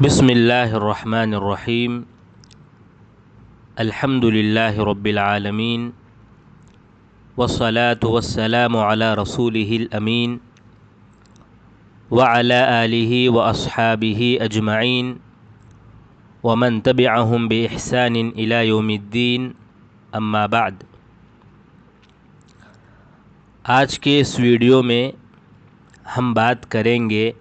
بسم اللہ الرحمن الرحیم الحمد للہ رب العالمین والصلاة والسلام علی رسولہ الامین وعلی آلہ واصحابہ اجمعین ومن تبعہم بإحسان الی یوم الدین اما بعد۔ آج کے اس ویڈیو میں ہم بات کریں گے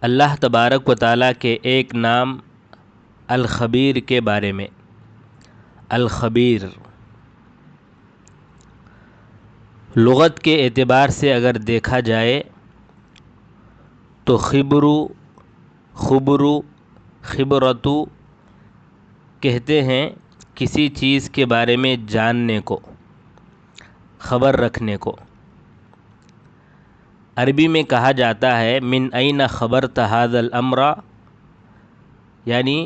اللہ تبارک و تعالیٰ کے ایک نام الخبیر کے بارے میں۔ الخبیر لغت کے اعتبار سے اگر دیکھا جائے تو خبرو خبرتو کہتے ہیں کسی چیز کے بارے میں جاننے کو، خبر رکھنے کو۔ عربی میں کہا جاتا ہے من این خبرت ھذا الامر، یعنی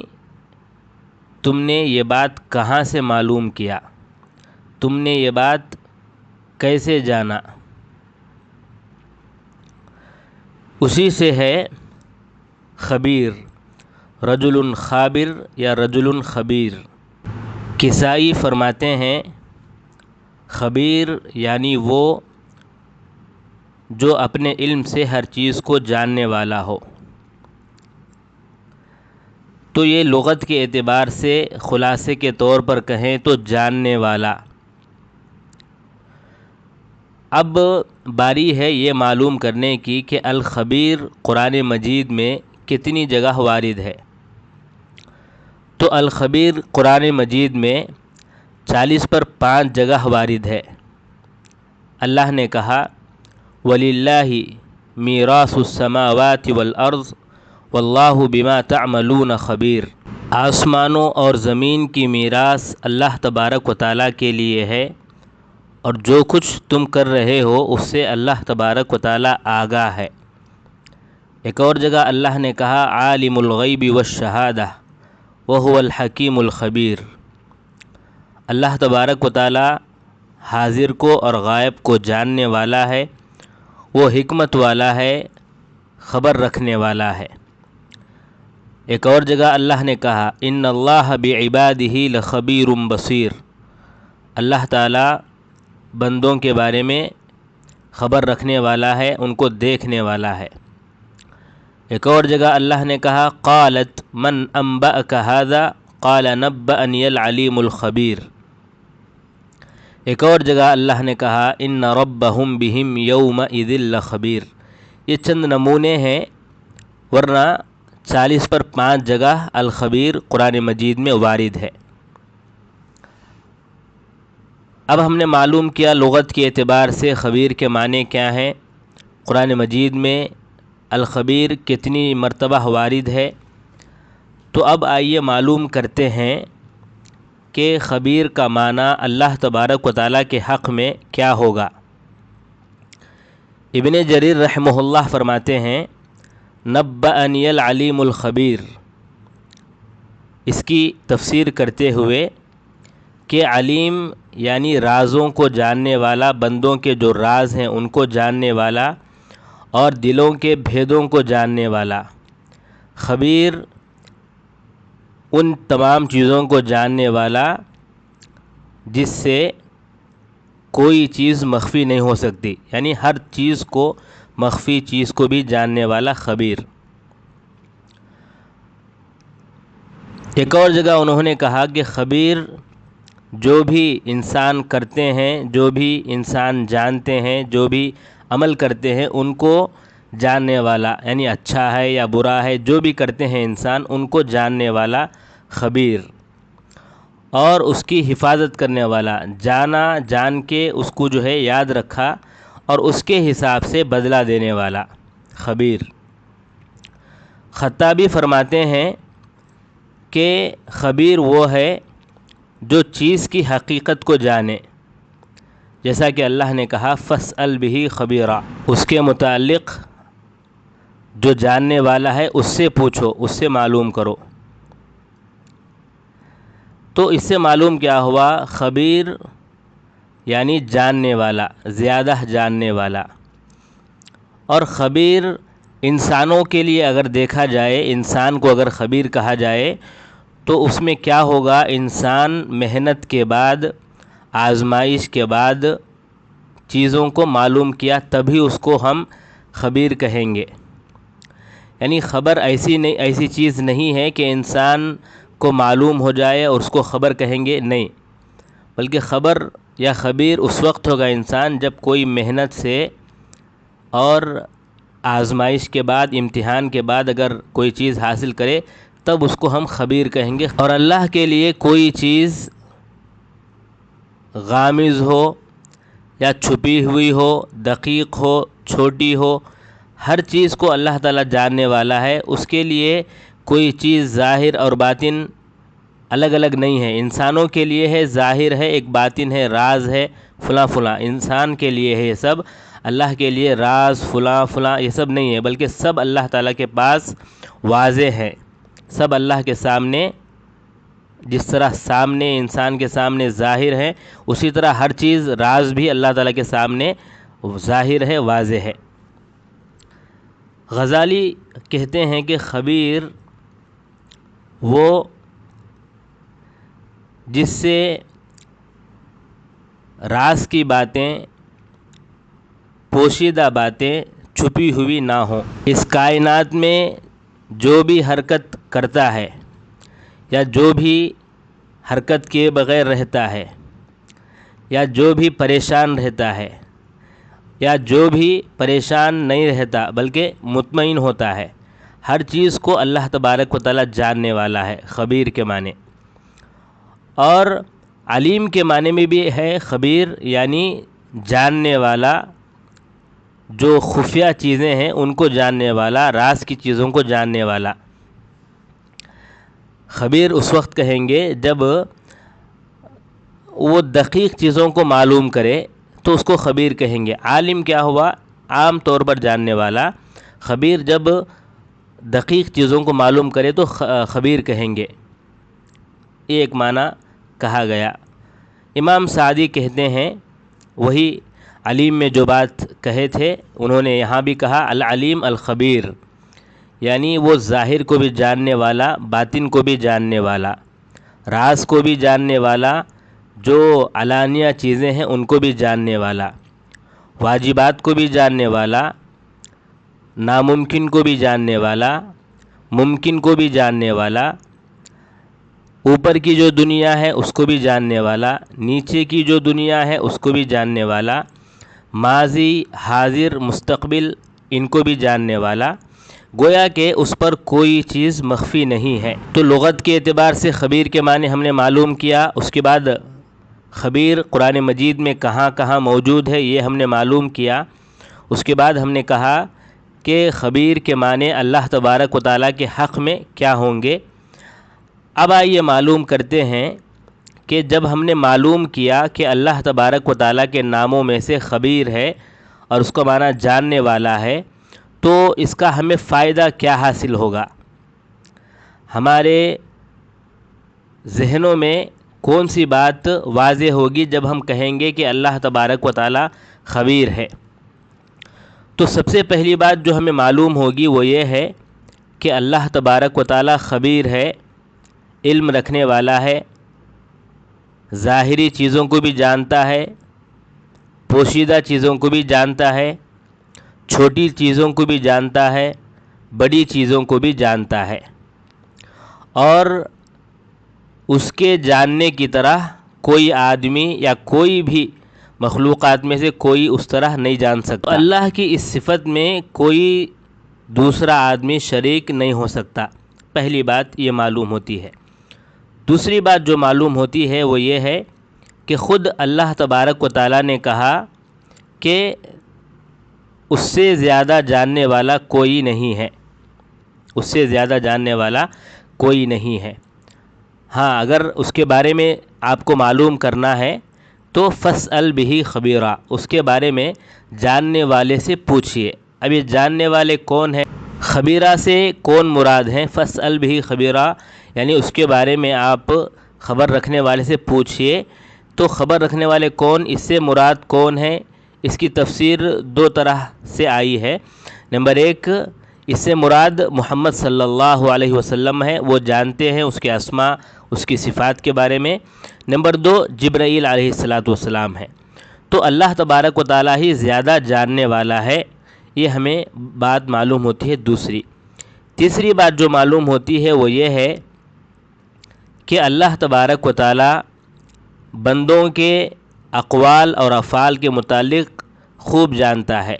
تم نے یہ بات کہاں سے معلوم کیا، تم نے یہ بات کیسے جانا۔ اسی سے ہے خبیر، رجل خابر یا رجل خبیر۔ کسائی فرماتے ہیں خبیر یعنی وہ جو اپنے علم سے ہر چیز کو جاننے والا ہو۔ تو یہ لغت کے اعتبار سے خلاصے کے طور پر کہیں تو جاننے والا۔ اب باری ہے یہ معلوم کرنے کی کہ الخبیر قرآن مجید میں کتنی جگہ وارد ہے۔ تو الخبیر قرآن مجید میں 40 پر 5 جگہ وارد ہے۔ اللہ نے کہا وَلِلَّهِ مِيرَاثُ السَّمَاوَاتِ وَالْأَرْضِ وَاللَّهُ بِمَا تَعْمَلُونَ خبیر۔ آسمانوں اور زمین کی میراث اللہ تبارک و تعالیٰ کے لیے ہے، اور جو کچھ تم کر رہے ہو اس سے اللہ تبارک و تعالیٰ آگاہ ہے۔ ایک اور جگہ اللہ نے کہا عالم الغیب والشہادہ وہو الحکیم الخبیر۔ اللہ تبارک و تعالیٰ حاضر کو اور غائب کو جاننے والا ہے، وہ حکمت والا ہے، خبر رکھنے والا ہے۔ ایک اور جگہ اللہ نے کہا ان اللہ بعبادہ لخبیر بصیر۔ اللہ تعالیٰ بندوں کے بارے میں خبر رکھنے والا ہے، ان کو دیکھنے والا ہے۔ ایک اور جگہ اللہ نے کہا قالت من انبأک ھذا قال نبأنی العلیم الخبیر۔ ایک اور جگہ اللہ نے کہا ان ربہم بہم یومئذ لخبیر۔ یہ چند نمونے ہیں، ورنہ 40 پر 5 جگہ الخبیر قرآن مجید میں وارد ہے۔ اب ہم نے معلوم کیا لغت کے اعتبار سے خبیر کے معنی کیا ہیں، قرآن مجید میں الخبیر کتنی مرتبہ وارد ہے۔ تو اب آئیے معلوم کرتے ہیں کہ خبیر کا معنی اللہ تبارک و تعالیٰ کے حق میں کیا ہوگا۔ ابن جریر رحمہ اللہ فرماتے ہیں نبأنی العلیم الخبیر، اس کی تفسیر کرتے ہوئے کہ علیم یعنی رازوں کو جاننے والا، بندوں کے جو راز ہیں ان کو جاننے والا اور دلوں کے بھیدوں کو جاننے والا۔ خبیر ان تمام چیزوں کو جاننے والا جس سے کوئی چیز مخفی نہیں ہو سکتی، یعنی ہر چیز کو، مخفی چیز کو بھی جاننے والا خبیر۔ ایک اور جگہ انہوں نے کہا کہ خبیر جو بھی انسان کرتے ہیں، جو بھی انسان جانتے ہیں، جو بھی عمل کرتے ہیں ان کو جاننے والا، یعنی اچھا ہے یا برا ہے، جو بھی کرتے ہیں انسان ان کو جاننے والا خبیر، اور اس کی حفاظت کرنے والا، جانا، جان کے اس کو جو ہے یاد رکھا اور اس کے حساب سے بدلہ دینے والا خبیر۔ خطابی فرماتے ہیں کہ خبیر وہ ہے جو چیز کی حقیقت کو جانے، جیسا کہ اللہ نے کہا فاسأل بہ خبیرا، اس کے متعلق جو جاننے والا ہے اس سے پوچھو، اس سے معلوم کرو۔ تو اس سے معلوم کیا ہوا، خبیر یعنی جاننے والا، زیادہ جاننے والا، اور خبیر انسانوں کے لیے اگر دیکھا جائے، انسان کو اگر خبیر کہا جائے تو اس میں کیا ہوگا؟ انسان محنت کے بعد، آزمائش کے بعد چیزوں کو معلوم کیا، تبھی اس کو ہم خبیر کہیں گے۔ یعنی خبر ایسی چیز نہیں ہے کہ انسان کو معلوم ہو جائے اور اس کو خبر کہیں گے، نہیں، بلکہ خبر یا خبیر اس وقت ہوگا انسان جب کوئی محنت سے اور آزمائش کے بعد، امتحان کے بعد اگر کوئی چیز حاصل کرے تب اس کو ہم خبیر کہیں گے۔ اور اللہ کے لیے کوئی چیز غامض ہو یا چھپی ہوئی ہو، دقیق ہو، چھوٹی ہو، ہر چیز کو اللہ تعالیٰ جاننے والا ہے۔ اس کے لیے کوئی چیز ظاہر اور باطن الگ الگ نہیں ہے۔ انسانوں کے لیے ہے ظاہر ہے، ایک باطن ہے، راز ہے، فلاں فلاں، انسان کے لیے ہے یہ سب۔ اللہ کے لیے راز فلاں فلاں یہ سب نہیں ہے، بلکہ سب اللہ تعالیٰ کے پاس واضح ہے۔ سب اللہ کے سامنے، جس طرح سامنے انسان کے سامنے ظاہر ہے، اسی طرح ہر چیز راز بھی اللہ تعالیٰ کے سامنے ظاہر ہے، واضح ہے۔ غزالی کہتے ہیں کہ خبیر وہ جس سے راز کی باتیں، پوشیدہ باتیں چھپی ہوئی نہ ہوں۔ اس کائنات میں جو بھی حرکت کرتا ہے یا جو بھی حرکت کیے بغیر رہتا ہے یا جو بھی پریشان رہتا ہے یا جو بھی پریشان نہیں رہتا بلکہ مطمئن ہوتا ہے، ہر چیز کو اللہ تبارک و تعالیٰ جاننے والا ہے، خبیر کے معنی۔ اور علیم کے معنی میں بھی ہے خبیر، یعنی جاننے والا، جو خفیہ چیزیں ہیں ان کو جاننے والا، راز کی چیزوں کو جاننے والا۔ خبیر اس وقت کہیں گے جب وہ دقیق چیزوں کو معلوم کرے تو اس کو خبیر کہیں گے۔ عالم کیا ہوا؟ عام طور پر جاننے والا۔ خبیر جب دقیق چیزوں کو معلوم کرے تو خبیر کہیں گے۔ یہ ایک معنی کہا گیا۔ امام سعدی کہتے ہیں، وہی علیم میں جو بات کہے تھے انہوں نے یہاں بھی کہا، العلیم الخبیر، یعنی وہ ظاہر کو بھی جاننے والا، باطن کو بھی جاننے والا، راز کو بھی جاننے والا، جو علانیہ چیزیں ہیں ان کو بھی جاننے والا، واجبات کو بھی جاننے والا، ناممکن کو بھی جاننے والا، ممکن کو بھی جاننے والا، اوپر کی جو دنیا ہے اس کو بھی جاننے والا، نیچے کی جو دنیا ہے اس کو بھی جاننے والا، ماضی، حاضر، مستقبل ان کو بھی جاننے والا، گویا کہ اس پر کوئی چیز مخفی نہیں ہے۔ تو لغت کے اعتبار سے خبیر کے معنی ہم نے معلوم کیا۔ اس کے بعد خبیر قرآن مجید میں کہاں کہاں موجود ہے یہ ہم نے معلوم کیا۔ اس کے بعد ہم نے کہا کہ خبیر کے معنی اللہ تبارک و تعالیٰ کے حق میں کیا ہوں گے۔ اب آئیے معلوم کرتے ہیں کہ جب ہم نے معلوم کیا کہ اللہ تبارک و تعالیٰ کے ناموں میں سے خبیر ہے اور اس کا معنی جاننے والا ہے، تو اس کا ہمیں فائدہ کیا حاصل ہوگا؟ ہمارے ذہنوں میں کون سی بات واضح ہوگی جب ہم کہیں گے کہ اللہ تبارک و تعالیٰ خبیر ہے؟ تو سب سے پہلی بات جو ہمیں معلوم ہوگی وہ یہ ہے کہ اللہ تبارک و تعالیٰ خبیر ہے، علم رکھنے والا ہے، ظاہری چیزوں کو بھی جانتا ہے، پوشیدہ چیزوں کو بھی جانتا ہے، چھوٹی چیزوں کو بھی جانتا ہے، بڑی چیزوں کو بھی جانتا ہے، اور اس کے جاننے کی طرح کوئی آدمی یا کوئی بھی مخلوقات میں سے کوئی اس طرح نہیں جان سکتا۔ اللہ کی اس صفت میں کوئی دوسرا آدمی شریک نہیں ہو سکتا۔ پہلی بات یہ معلوم ہوتی ہے۔ دوسری بات جو معلوم ہوتی ہے وہ یہ ہے کہ خود اللہ تبارک و تعالیٰ نے کہا کہ اس سے زیادہ جاننے والا کوئی نہیں ہے، اس سے زیادہ جاننے والا کوئی نہیں ہے۔ ہاں، اگر اس کے بارے میں آپ کو معلوم کرنا ہے تو فاسأل بہ خبیرا، اس کے بارے میں جاننے والے سے پوچھئے۔ اب یہ جاننے والے کون ہیں؟ خبیرہ سے کون مراد ہیں؟ فاسأل بہ خبیرا یعنی اس کے بارے میں آپ خبر رکھنے والے سے پوچھئے۔ تو خبر رکھنے والے کون، اس سے مراد کون ہے؟ اس کی تفسیر دو طرح سے آئی ہے۔ نمبر ایک، اس سے مراد محمد صلی اللہ علیہ وسلم ہے، وہ جانتے ہیں اس کے اسماء، اس کی صفات کے بارے میں۔ نمبر 2 جبرائیل علیہ السلام ہے۔ تو اللہ تبارک و تعالیٰ ہی زیادہ جاننے والا ہے، یہ ہمیں بات معلوم ہوتی ہے۔ تیسری بات جو معلوم ہوتی ہے وہ یہ ہے کہ اللہ تبارک و تعالیٰ بندوں کے اقوال اور افعال کے متعلق خوب جانتا ہے،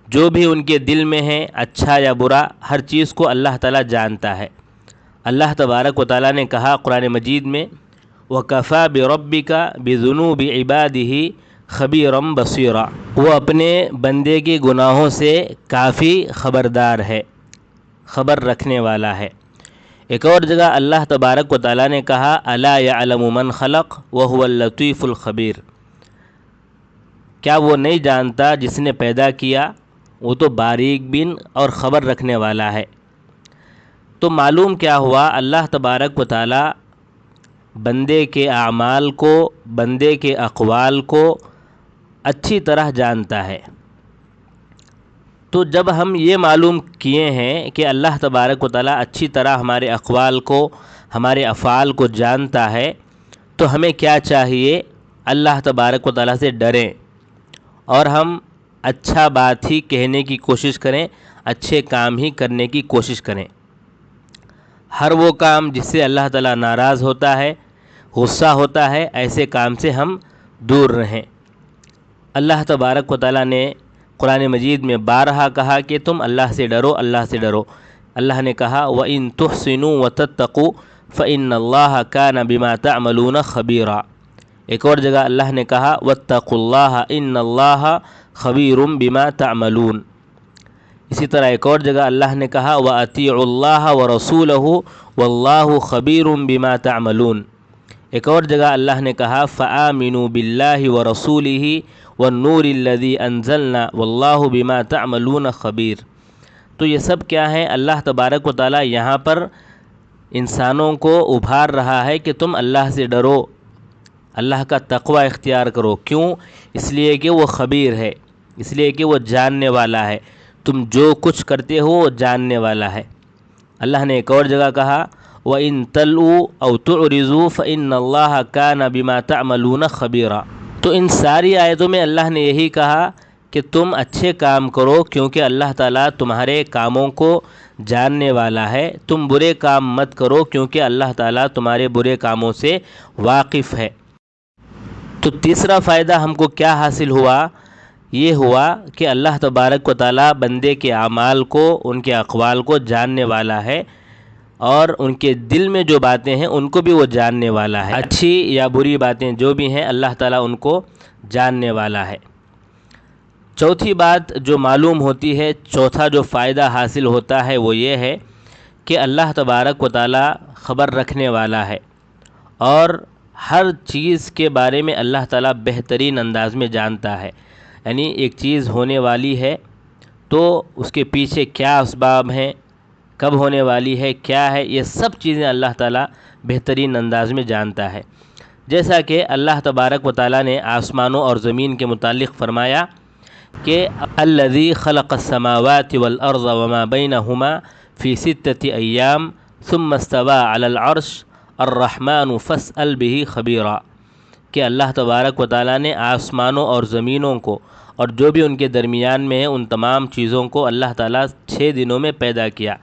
جو بھی ان کے دل میں ہے اچھا یا برا، ہر چیز کو اللہ تعالیٰ جانتا ہے۔ اللہ تبارک و تعالیٰ نے کہا قرآن مجید میں وَكَفَى بِرَبِّكَ بِذُنُوبِ عِبَادِهِ خَبِيرًا بَصِيرًا، وہ اپنے بندے کے گناہوں سے کافی خبردار ہے، خبر رکھنے والا ہے۔ ایک اور جگہ اللہ تبارک و تعالیٰ نے کہا أَلَا يَعْلَمُ مَنْ خَلَقَ وَهُوَ اللَّطِيفُ الْخَبِيرُ، کیا وہ نہیں جانتا جس نے پیدا کیا، وہ تو باریک بین اور خبر رکھنے والا ہے۔ تو معلوم کیا ہوا، اللہ تبارک و تعالیٰ بندے کے اعمال کو، بندے کے اقوال کو اچھی طرح جانتا ہے۔ تو جب ہم یہ معلوم کیے ہیں کہ اللہ تبارک و تعالیٰ اچھی طرح ہمارے اقوال کو، ہمارے افعال کو جانتا ہے، تو ہمیں کیا چاہیے؟ اللہ تبارک و تعالیٰ سے ڈریں اور ہم اچھا بات ہی کہنے کی کوشش کریں، اچھے کام ہی کرنے کی کوشش کریں۔ ہر وہ کام جس سے اللہ تعالیٰ ناراض ہوتا ہے، غصہ ہوتا ہے، ایسے کام سے ہم دور رہیں۔ اللہ تبارک و تعالیٰ نے قرآن مجید میں بارہا کہا کہ تم اللہ سے ڈرو، اللہ سے ڈرو۔ اللہ نے کہا وَإِن تُحْسِنُوا وَتَتَّقُوا فَإِنَّ اللَّهَ كَانَ بِمَا تَعْمَلُونَ خَبِيرًا۔ ایک اور جگہ اللہ نے کہا وَاتَّقُوا اللَّهَ إِنَّ اللَّهَ خَبِيرٌ بِمَا تَعْمَلُونَ۔ اسی طرح ایک اور جگہ اللہ نے کہا وَأَطِيعُوا اللَّهَ وَرَسُولَهُ وَاللَّهُ خَبِيرٌ بِمَا تَعْمَلُونَ۔ ایک اور جگہ اللہ نے کہا فَآمِنُوا بِاللَّهِ وَرَسُولِهِ وَالنُّورِ الَّذِي أَنزَلْنَا وَاللَّهُ بِمَا تَعْمَلُونَ خَبِيرٌ۔ تو یہ سب کیا ہے؟ اللہ تبارک و تعالیٰ یہاں پر انسانوں کو ابھار رہا ہے کہ تم اللہ سے ڈرو، اللہ کا تقوی اختیار کرو۔ کیوں؟ اس لیے کہ وہ خبیر ہے، اس لیے کہ وہ جاننے والا ہے، تم جو کچھ کرتے ہو وہ جاننے والا ہے۔ اللہ نے ایک اور جگہ کہا وَإِن تَلْوُوا أَوْ تُعْرِضُوا فَإِنَّ اللَّهَ كَانَ بِمَا تَعْمَلُونَ خَبِيرًا۔ تو ان ساری آیتوں میں اللہ نے یہی کہا کہ تم اچھے کام کرو کیونکہ اللہ تعالیٰ تمہارے کاموں کو جاننے والا ہے، تم برے کام مت کرو کیونکہ اللہ تعالیٰ تمہارے برے کاموں سے واقف ہے۔ تو تیسرا فائدہ ہم کو کیا حاصل ہوا؟ یہ ہوا کہ اللہ تبارک و تعالیٰ بندے کے اعمال کو، ان کے اقوال کو جاننے والا ہے، اور ان کے دل میں جو باتیں ہیں ان کو بھی وہ جاننے والا ہے۔ اچھی یا بری باتیں جو بھی ہیں اللہ تعالیٰ ان کو جاننے والا ہے۔ چوتھی بات جو معلوم ہوتی ہے، چوتھا جو فائدہ حاصل ہوتا ہے وہ یہ ہے کہ اللہ تبارک و تعالیٰ خبر رکھنے والا ہے، اور ہر چیز کے بارے میں اللہ تعالیٰ بہترین انداز میں جانتا ہے۔ یعنی ایک چیز ہونے والی ہے تو اس کے پیچھے کیا اسباب ہیں، کب ہونے والی ہے، کیا ہے، یہ سب چیزیں اللہ تعالیٰ بہترین انداز میں جانتا ہے۔ جیسا کہ اللہ تبارک و تعالیٰ نے آسمانوں اور زمین کے متعلق فرمایا کہ الذی خلق السماوات والارض وما بینہما فی ستۃ ایام ثم استوى علی العرش الرحمن فاسأل به خبیرا، کہ اللہ تبارک و تعالیٰ نے آسمانوں اور زمینوں کو اور جو بھی ان کے درمیان میں ہے ان تمام چیزوں کو اللہ تعالیٰ 6 دنوں میں پیدا کیا،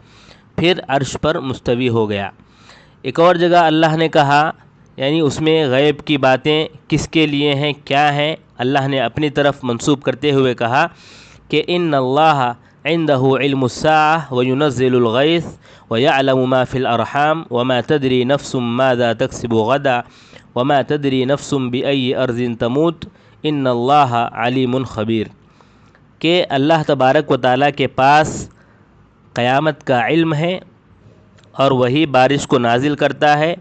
پھر عرش پر مستوی ہو گیا۔ ایک اور جگہ اللہ نے کہا، یعنی اس میں غیب کی باتیں کس کے لیے ہیں، کیا ہیں، اللہ نے اپنی طرف منسوب کرتے ہوئے کہا کہ ان اللہ عنده علم الساعة وينزل الغيث ويعلم ما في الارحام وما تدري نفس ماذا تكسب غدا وما تدري نفس بأي ارض تموت ان اللہ علیم خبیر، کہ اللہ تبارک و تعالیٰ کے پاس قیامت کا علم ہے، اور وہی بارش کو نازل کرتا ہے،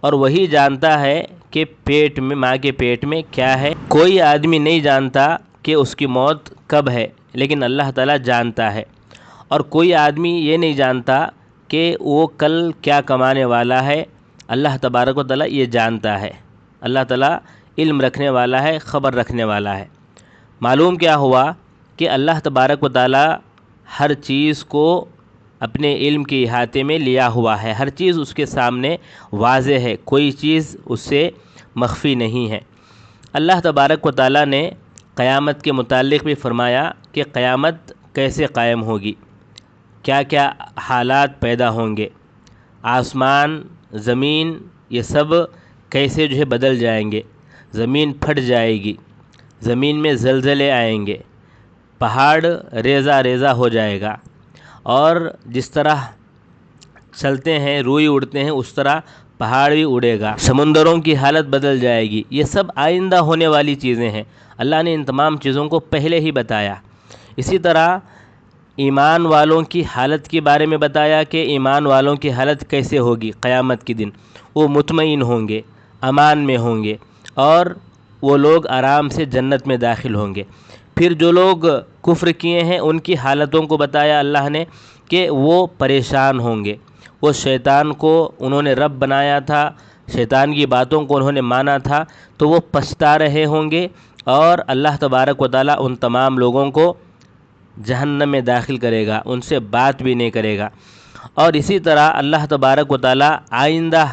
اور وہی جانتا ہے کہ پیٹ میں، ماں کے پیٹ میں کیا ہے۔ کوئی آدمی نہیں جانتا کہ اس کی موت کب ہے، لیکن اللہ تعالیٰ جانتا ہے، اور کوئی آدمی یہ نہیں جانتا کہ وہ کل کیا کمانے والا ہے، اللہ تبارک و تعالیٰ یہ جانتا ہے۔ اللہ تعالیٰ علم رکھنے والا ہے، خبر رکھنے والا ہے۔ معلوم کیا ہوا کہ اللہ تبارک و تعالیٰ ہر چیز کو اپنے علم کے احاطے میں لیا ہوا ہے، ہر چیز اس کے سامنے واضح ہے، کوئی چیز اس سے مخفی نہیں ہے۔ اللہ تبارک و تعالیٰ نے قیامت کے متعلق بھی فرمایا کہ قیامت کیسے قائم ہوگی، کیا کیا حالات پیدا ہوں گے، آسمان زمین یہ سب کیسے بدل جائیں گے، زمین پھٹ جائے گی، زمین میں زلزلے آئیں گے، پہاڑ ریزہ ریزہ ہو جائے گا، اور جس طرح چلتے ہیں روئی اڑتے ہیں اس طرح پہاڑ بھی اڑے گا، سمندروں کی حالت بدل جائے گی۔ یہ سب آئندہ ہونے والی چیزیں ہیں، اللہ نے ان تمام چیزوں کو پہلے ہی بتایا۔ اسی طرح ایمان والوں کی حالت کے بارے میں بتایا کہ ایمان والوں کی حالت کیسے ہوگی قیامت کے دن، وہ مطمئن ہوں گے، امان میں ہوں گے، اور وہ لوگ آرام سے جنت میں داخل ہوں گے۔ پھر جو لوگ کفر کیے ہیں ان کی حالتوں کو بتایا اللہ نے کہ وہ پریشان ہوں گے، وہ شیطان کو انہوں نے رب بنایا تھا، شیطان کی باتوں کو انہوں نے مانا تھا، تو وہ پچھتا رہے ہوں گے، اور اللہ تبارک و تعالیٰ ان تمام لوگوں کو جہنم میں داخل کرے گا، ان سے بات بھی نہیں کرے گا۔ اور اسی طرح اللہ تبارک و تعالیٰ آئندہ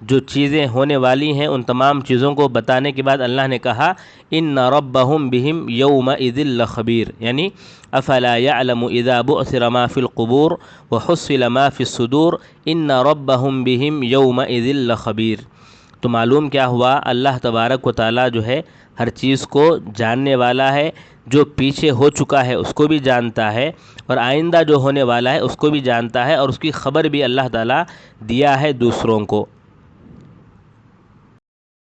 جو چیزیں ہونے والی ہیں ان تمام چیزوں کو بتانے کے بعد اللہ نے کہا ان ربہم بہم یومئذ لخبیر، یعنی افلا یعلم اذا بعثر ما فی القبور وحصل ما فی الصدور ان ربہم بہم یومئذ لخبیر۔ تو معلوم کیا ہوا، اللہ تبارک و تعالیٰ جو ہے ہر چیز کو جاننے والا ہے، جو پیچھے ہو چکا ہے اس کو بھی جانتا ہے، اور آئندہ جو ہونے والا ہے اس کو بھی جانتا ہے، اور اس کی خبر بھی اللہ تعالیٰ دیا ہے دوسروں کو۔